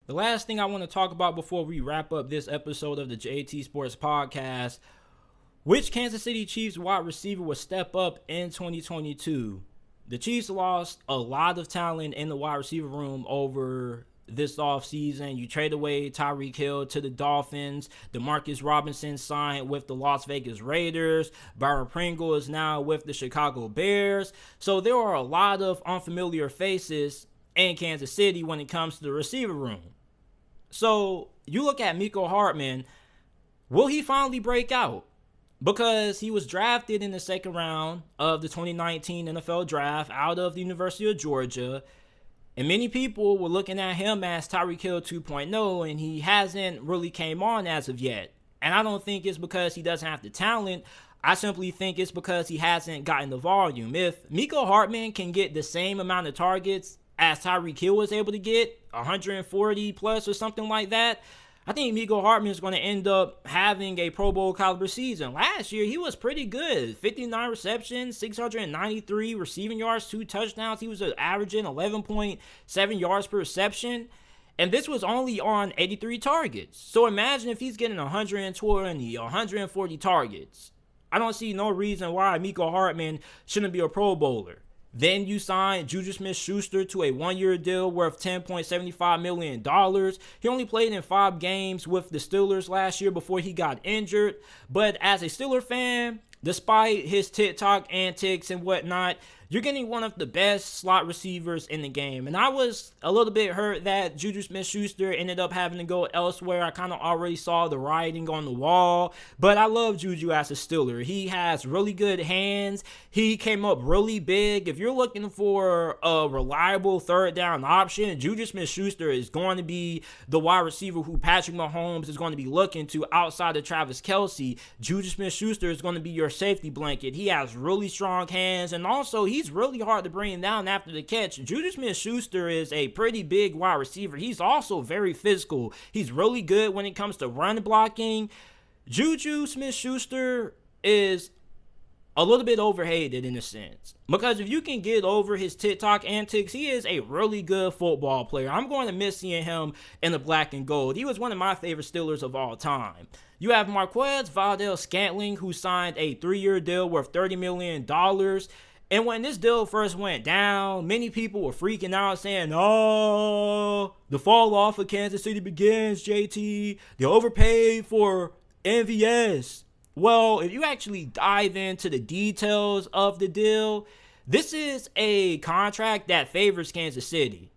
The last thing I want to talk about before we wrap up this episode of the JT Sports Podcast, which Kansas City Chiefs wide receiver will step up in 2022? The Chiefs lost a lot of talent in the wide receiver room over this offseason. You trade away Tyreek Hill to the Dolphins. Demarcus Robinson signed with the Las Vegas Raiders. Byron Pringle is now with the Chicago Bears. So there are a lot of unfamiliar faces in Kansas City when it comes to the receiver room. So you look at Mikko Hartman, will he finally break out? Because he was drafted in the second round of the 2019 NFL Draft out of the University of Georgia. And many people were looking at him as Tyreek Hill 2.0, and he hasn't really came on as of yet. And I don't think it's because he doesn't have the talent. I simply think it's because he hasn't gotten the volume. If Mecole Hardman can get the same amount of targets as Tyreek Hill was able to get, 140 plus or something like that, I think Mecole Hardman is going to end up having a Pro Bowl caliber season. Last year, he was pretty good. 59 receptions, 693 receiving yards, 2 touchdowns. He was averaging 11.7 yards per reception. And this was only on 83 targets. So imagine if he's getting 120, 140 targets. I don't see no reason why Mecole Hardman shouldn't be a Pro Bowler. Then you signed JuJu Smith-Schuster to a 1-year deal worth $10.75 million. He only played in 5 games with the Steelers last year before he got injured. But as a Steeler fan, despite his TikTok antics and whatnot, you're getting one of the best slot receivers in the game. And I was a little bit hurt that JuJu Smith-Schuster ended up having to go elsewhere. I kind of already saw the writing on the wall. But I love JuJu as a Steeler. He has really good hands. He came up really big. If you're looking for a reliable third down option, JuJu Smith-Schuster is going to be the wide receiver who Patrick Mahomes is going to be looking to outside of Travis Kelce. JuJu Smith-Schuster is going to be your safety blanket. He has really strong hands, and also he's really hard to bring down after the catch. JuJu Smith-Schuster is a pretty big wide receiver. He's also very physical. He's really good when it comes to run blocking. JuJu Smith-Schuster is a little bit overhated in a sense, because if you can get over his TikTok antics, he is a really good football player. I'm going to miss seeing him in the black and gold. He was one of my favorite Steelers of all time. You have Marquez, Valdes-Scantling, who signed a 3-year deal worth $30 million. And when this deal first went down, many people were freaking out saying, oh, the fall off of Kansas City begins, JT. They overpaid for MVS. Well, if you actually dive into the details of the deal, this is a contract that favors Kansas City.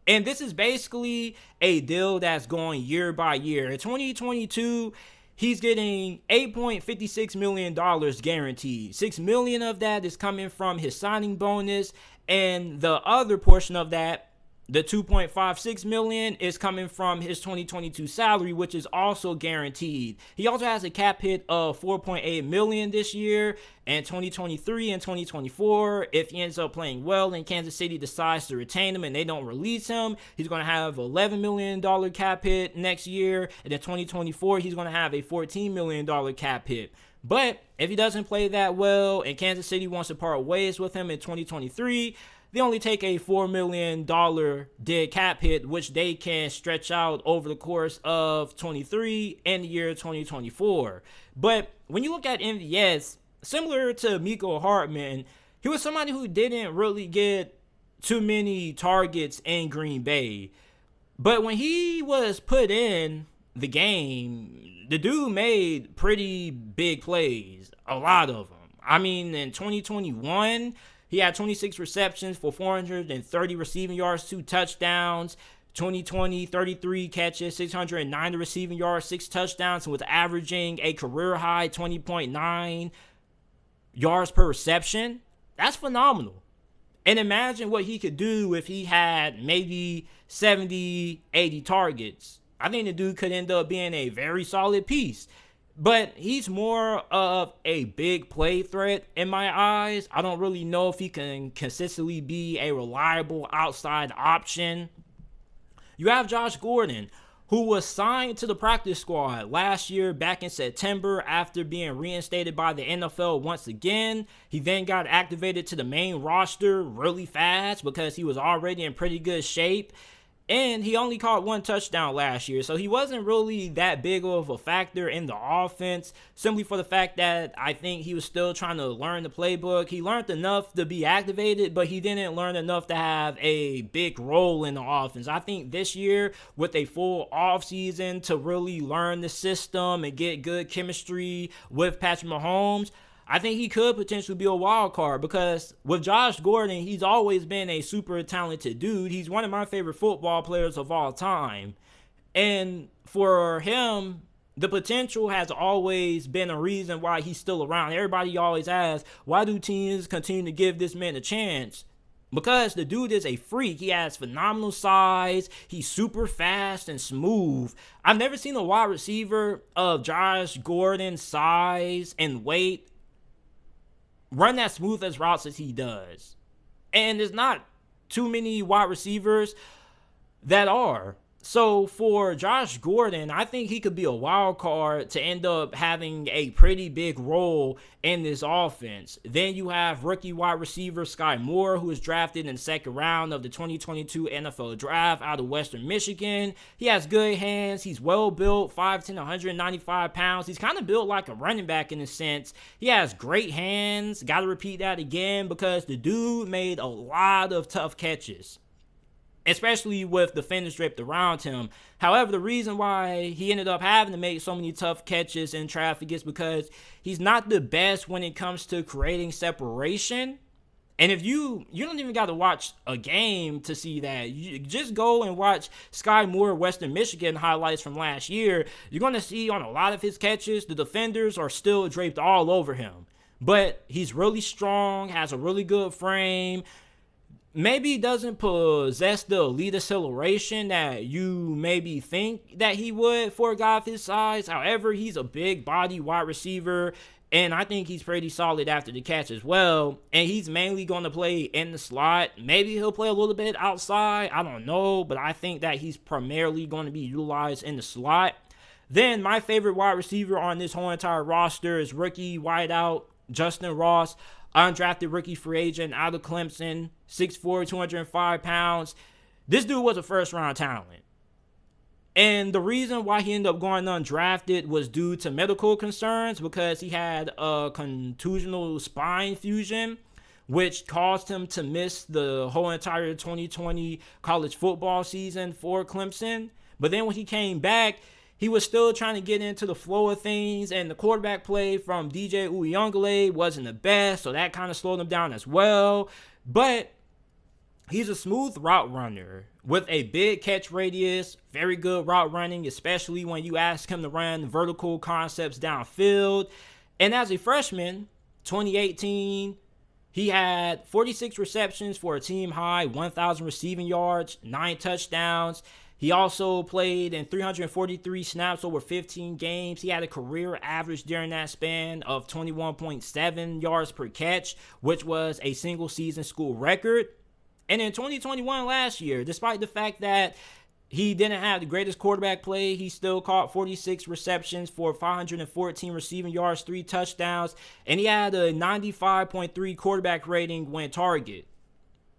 And this is basically a deal that's going year by year. In 2022, he's getting $8.56 million guaranteed. $6 million of that is coming from his signing bonus, and the other portion of that, the $2.56 million, is coming from his 2022 salary, which is also guaranteed. He also has a cap hit of $4.8 million this year, and 2023 and 2024, if he ends up playing well and Kansas City decides to retain him and they don't release him, he's going to have $11 million cap hit next year, and in 2024, he's going to have a $14 million cap hit. But if he doesn't play that well and Kansas City wants to part ways with him in 2023, they only take a $4 million dead cap hit, which they can stretch out over the course of 23 and the year 2024. But when you look at MVS, similar to Mecole Hardman, he was somebody who didn't really get too many targets in Green Bay. But when he was put in the game, the dude made pretty big plays, a lot of them. I mean, in 2021, he had 26 receptions for 430 receiving yards, 2 touchdowns. 2020, 33 catches, 690 receiving yards, 6 touchdowns, and was averaging a career-high 20.9 yards per reception. That's phenomenal. And imagine what he could do if he had maybe 70, 80 targets. I think the dude could end up being a very solid piece. But he's more of a big play threat in my eyes. I don't really know if he can consistently be a reliable outside option. You have Josh Gordon, who was signed to the practice squad last year back in September after being reinstated by the NFL once again. He then got activated to the main roster really fast because he was already in pretty good shape. And he only caught 1 touchdown last year, so he wasn't really that big of a factor in the offense, simply for the fact that I think he was still trying to learn the playbook. He learned enough to be activated, but he didn't learn enough to have a big role in the offense. I think this year, with a full offseason to really learn the system and get good chemistry with Patrick Mahomes, I think he could potentially be a wild card, because with Josh Gordon, he's always been a super talented dude. He's one of my favorite football players of all time. And for him, the potential has always been a reason why he's still around. Everybody always asks, why do teams continue to give this man a chance? Because the dude is a freak. He has phenomenal size. He's super fast and smooth. I've never seen a wide receiver of Josh Gordon's size and weight run that smooth as routes as he does. And there's not too many wide receivers that are. So for Josh Gordon, I think he could be a wild card to end up having a pretty big role in this offense. Then you have rookie wide receiver Skyy Moore, who was drafted in the 2nd round of the 2022 NFL Draft out of Western Michigan. He has good hands. He's well built, 5'10", 195 pounds. He's kind of built like a running back in a sense. He has great hands. Got to repeat that again, because the dude made a lot of tough catches, especially with defenders draped around him. However, the reason why he ended up having to make so many tough catches in traffic is because he's not the best when it comes to creating separation. And if you don't even got to watch a game to see that. You just go and watch Skyy Moore, Western Michigan highlights from last year. You're going to see on a lot of his catches, the defenders are still draped all over him. But he's really strong, has a really good frame. Maybe doesn't possess the elite acceleration that you maybe think that he would for a guy of his size. However, he's a big body wide receiver, and I think he's pretty solid after the catch as well. And he's mainly going to play in the slot. Maybe he'll play a little bit outside. I don't know, but I think that he's primarily going to be utilized in the slot. Then my favorite wide receiver on this whole entire roster is rookie wideout Justyn Ross, undrafted rookie free agent out of Clemson, 6'4", 205 pounds. This dude was a first-round talent. And the reason why he ended up going undrafted was due to medical concerns, because he had a contusional spine fusion, which caused him to miss the whole entire 2020 college football season for Clemson. But then when he came back, he was still trying to get into the flow of things, and the quarterback play from DJ Uyunglele wasn't the best, so that kind of slowed him down as well. But he's a smooth route runner with a big catch radius, very good route running, especially when you ask him to run vertical concepts downfield. And as a freshman, 2018, he had 46 receptions for a team high, 1,000 receiving yards, 9 touchdowns. He also played in 343 snaps over 15 games. He had a career average during that span of 21.7 yards per catch, which was a single season school record. And in 2021 last year, despite the fact that he didn't have the greatest quarterback play, he still caught 46 receptions for 514 receiving yards, 3 touchdowns, and he had a 95.3 quarterback rating when targeted.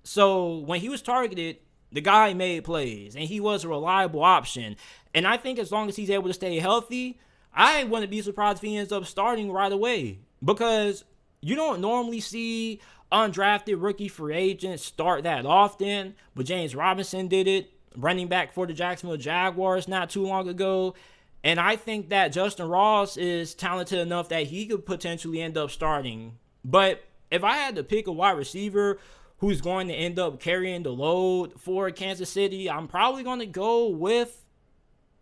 So when he was targeted, the guy made plays, and he was a reliable option. And I think as long as he's able to stay healthy, I wouldn't be surprised if he ends up starting right away, because you don't normally see undrafted rookie free agents start that often. But James Robinson did it, running back for the Jacksonville Jaguars not too long ago. And I think that Justyn Ross is talented enough that he could potentially end up starting. But if I had to pick a wide receiver who's going to end up carrying the load for Kansas City, I'm probably going to go with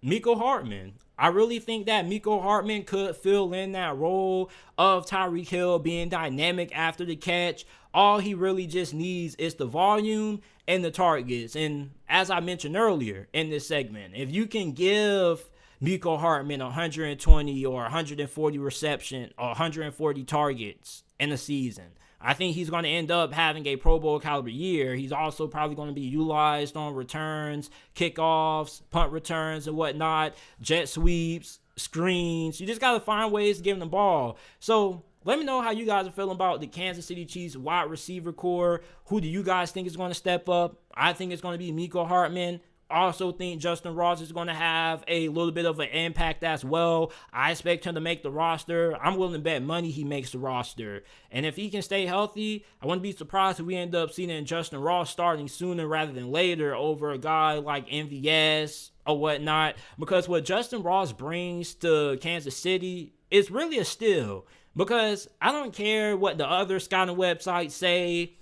Mikko Hartman. I really think that Mikko Hartman could fill in that role of Tyreek Hill, being dynamic after the catch. All he really just needs is the volume and the targets. And as I mentioned earlier in this segment, if you can give Mikko Hartman 120 or 140 reception or 140 targets in a season, I think he's going to end up having a Pro Bowl caliber year. He's also probably going to be utilized on returns, kickoffs, punt returns and whatnot, jet sweeps, screens. You just got to find ways to give him the ball. So let me know how you guys are feeling about the Kansas City Chiefs wide receiver core. Who do you guys think is going to step up? I think it's going to be Mecole Hardman. also think Justyn Ross is going to have a little bit of an impact as well. I expect him to make the roster. I'm willing to bet money he makes the roster. And if he can stay healthy, I wouldn't be surprised if we end up seeing Justyn Ross starting sooner rather than later over a guy like MVS or whatnot. Because what Justyn Ross brings to Kansas City is really a steal. Because I don't care what the other scouting websites say.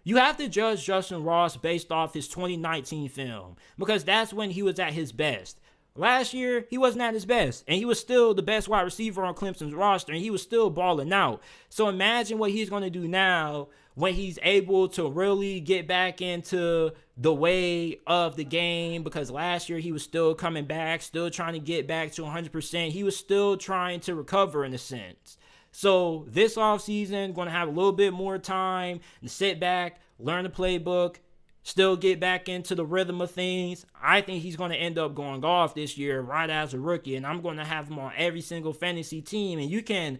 You have to judge Justyn Ross based off his 2019 film, because that's when he was at his best. Last year, he wasn't at his best, and he was still the best wide receiver on Clemson's roster, and he was still balling out. So imagine what he's going to do now when he's able to really get back into the way of the game, because last year he was still coming back, still trying to get back to 100%. He was still trying to recover in a sense. So this offseason, going to have a little bit more time to sit back, learn the playbook, still get back into the rhythm of things. I think he's going to end up going off this year right as a rookie, and I'm going to have him on every single fantasy team. And you can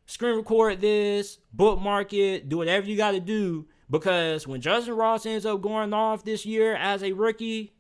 screen record this, bookmark it, do whatever you got to do, because when Justyn Ross ends up going off this year as a rookie,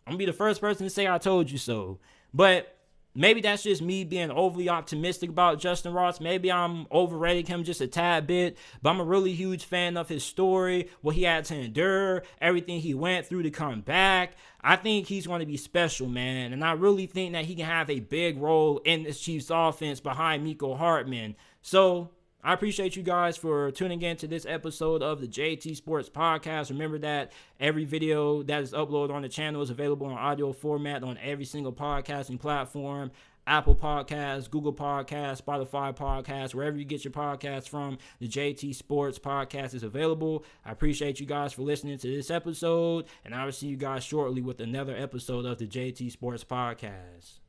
I'm going to be the first person to say I told you so. But maybe that's just me being overly optimistic about Justyn Ross. Maybe I'm overrating him just a tad bit, but I'm a really huge fan of his story, what he had to endure, everything he went through to come back. I think he's going to be special, man, and I really think that he can have a big role in this Chiefs offense behind Mikko Hartman. So I appreciate you guys for tuning in to this episode of the JT Sports Podcast. Remember that every video that is uploaded on the channel is available in audio format on every single podcasting platform. Apple Podcasts, Google Podcasts, Spotify Podcasts, wherever you get your podcasts from, the JT Sports Podcast is available. I appreciate you guys for listening to this episode, and I will see you guys shortly with another episode of the JT Sports Podcast.